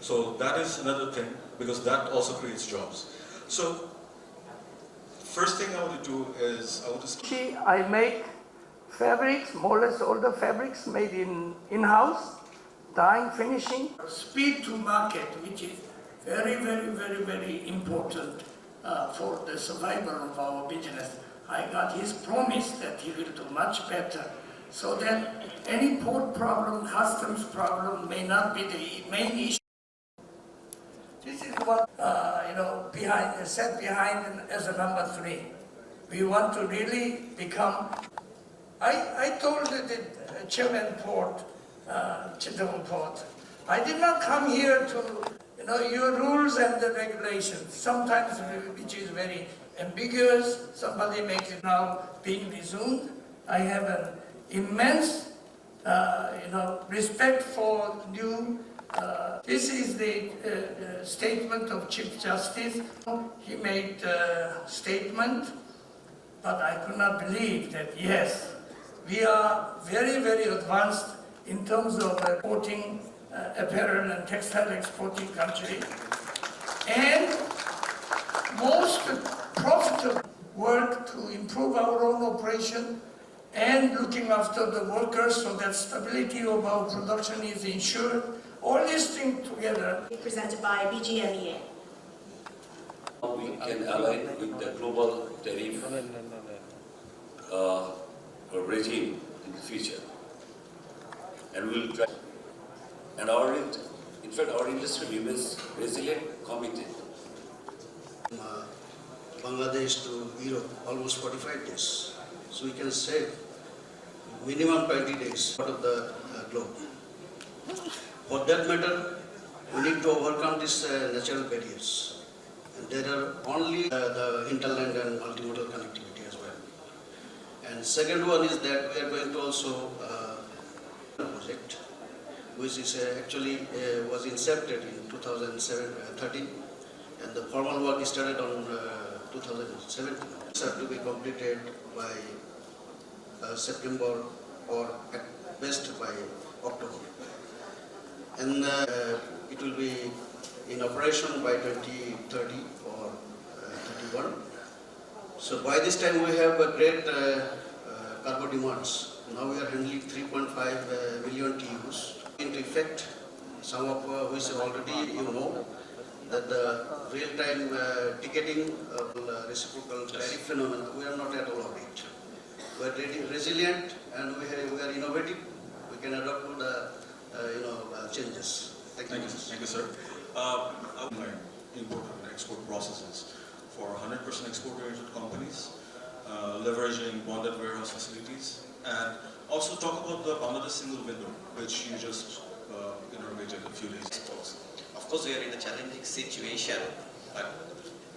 So that is another thing, because that also creates jobs. So first thing I want to do is I want to I make fabrics, more or less all the fabrics made in-house, dyeing, finishing. Speed to market, which is very important for the survival of our business. I got his promise that he will do much better, so that any port problem, customs problem may not be the main issue. This is what set behind as a number 3. We want to really become. I told the chairman port, Chittagong port, I did not come here to, your rules and the regulations, sometimes which is very ambiguous, somebody makes it now being resumed. I have an immense, respect for new. This is the statement of Chief Justice. He made a statement, but I could not believe that, yes, we are very advanced in terms of exporting apparel and textile exporting country, and most profitable work to improve our own operation and looking after the workers so that stability of our production is ensured. All these things together. Presented by BGMEA. We can align with the global tariff regime in the future, and we will try. And in fact, our industry remains resilient, committed. Bangladesh to Europe, almost 45 days. So we can save minimum 20 days out of the globe. For that matter, we need to overcome these natural barriers. And there are only the hinterland and multimodal connectivity as well. And second one is that we are going to also project, which is actually was incepted in 2013, and the formal work started on 2017. This has to be completed by September or at best by October. And it will be in operation by 2030 or 31. So by this time we have a great cargo demands. Now we are handling 3.5 million TEUs. Into effect, some of which already that the real-time ticketing reciprocal tariff phenomenon, we are not at all of it. We are resilient and we are innovative. We can adapt to the changes. Thank you. Thank you, sir. Import and export processes for 100% export-oriented companies, leveraging bonded warehouse facilities, and also talk about the Bangladesh single window, which you just inaugurated a few days ago. Of course, we are in a challenging situation, but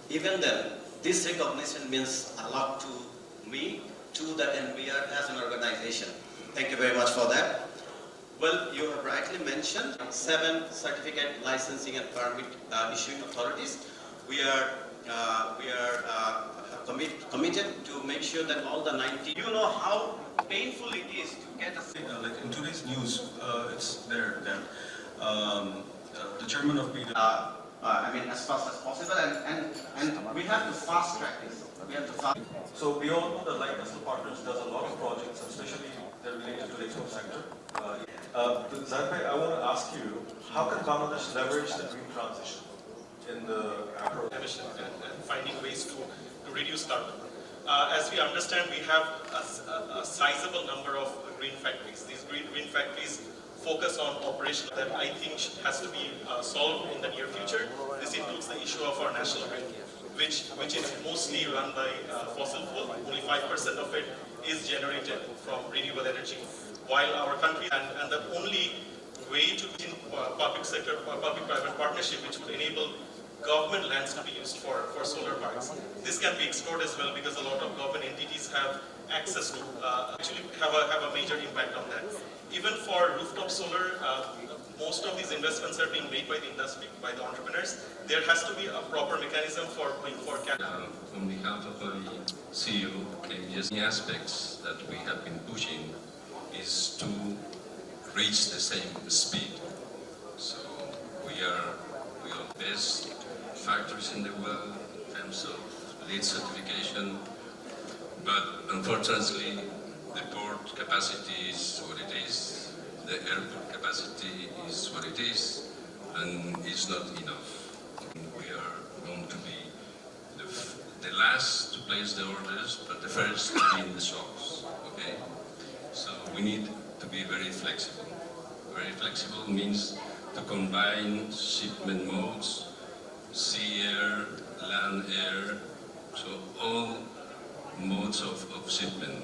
even then, this recognition means a lot to me, to the NBR as an organization. Thank you very much for that. Well, you have rightly mentioned 7 certificate licensing and permit issuing authorities. We are committed to make sure that all the 90. You know how painful it is to get a. Like in today's news, it's there that the chairman of BIDA. As fast as possible, and we have to fast track this. We have to fast. So we all know that Light Vessel Partners does a lot of projects, especially they're related to the export sector. Zahid, I want to ask you, how can Bangladesh leverage the green transition in the apparel emission and finding ways to reduce carbon? As we understand, we have a sizable number of green factories. These green factories focus on operation that I think has to be solved in the near future. This includes the issue of our national grid, which is mostly run by fossil fuel. Only 5% of it is generated from renewable energy. While our country and the only way to public sector public-private partnership, which would enable government lands to be used for solar parks. This can be explored as well because a lot of government entities have access to actually have a major impact on that. Even for rooftop solar, most of these investments are being made by the industry, by the entrepreneurs. There has to be a proper mechanism for capital. On behalf of the CEO, the aspects that we have been pushing is to reach the same speed. So we are biggest factories in the world in terms of LEED certification, but unfortunately the port capacity is what it is, the airport capacity is what it is, and it's not enough. We are going to be the last to place the orders, but the first to be in the shops, okay? So we need to be very flexible. Very flexible means to combine shipment modes, sea, air, land, air, so all modes of shipment.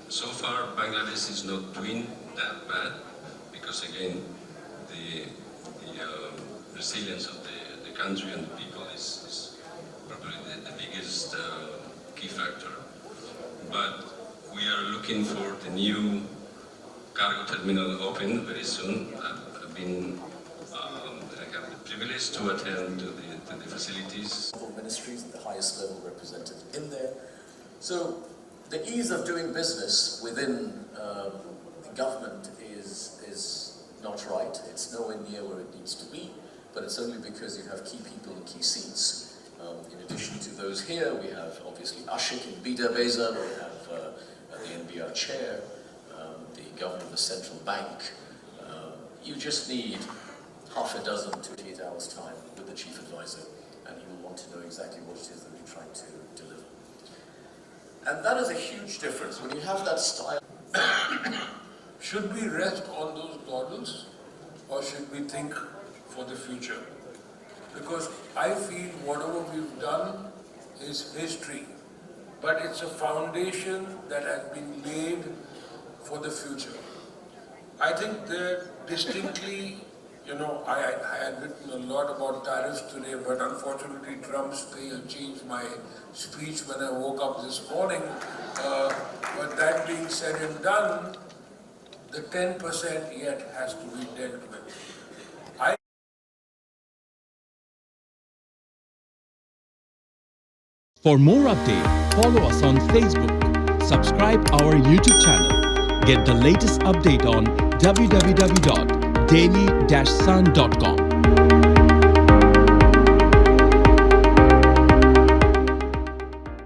So far, Bangladesh is not doing that bad, because again, the resilience of the country and the people is probably the biggest key factor. But we are looking for the new cargo terminal open very soon. I have the privilege to attend to the facilities. Ministries and the highest level represented in there. So the ease of doing business within the government is not right. It's nowhere near where it needs to be, but it's only because you have key people in key seats. In addition to those here, we have obviously Ashik in BIDA, we have the NBR chair, the governor of the central bank. You just need half a dozen to 8 hours time with the chief advisor, and you will want to know exactly what it is that we're trying to deliver. And that is a huge difference. When you have that style. Should we rest on those laurels, or should we think for the future? Because I feel whatever we've done is history, but it's a foundation that has been laid for the future. I think that distinctly, I had written a lot about tariffs today, but unfortunately Trump's thing changed my speech when I woke up this morning. But that being said and done, the 10% yet has to be dealt with. For more updates, follow us on Facebook, subscribe our YouTube channel, get the latest update on www.daily-sun.com.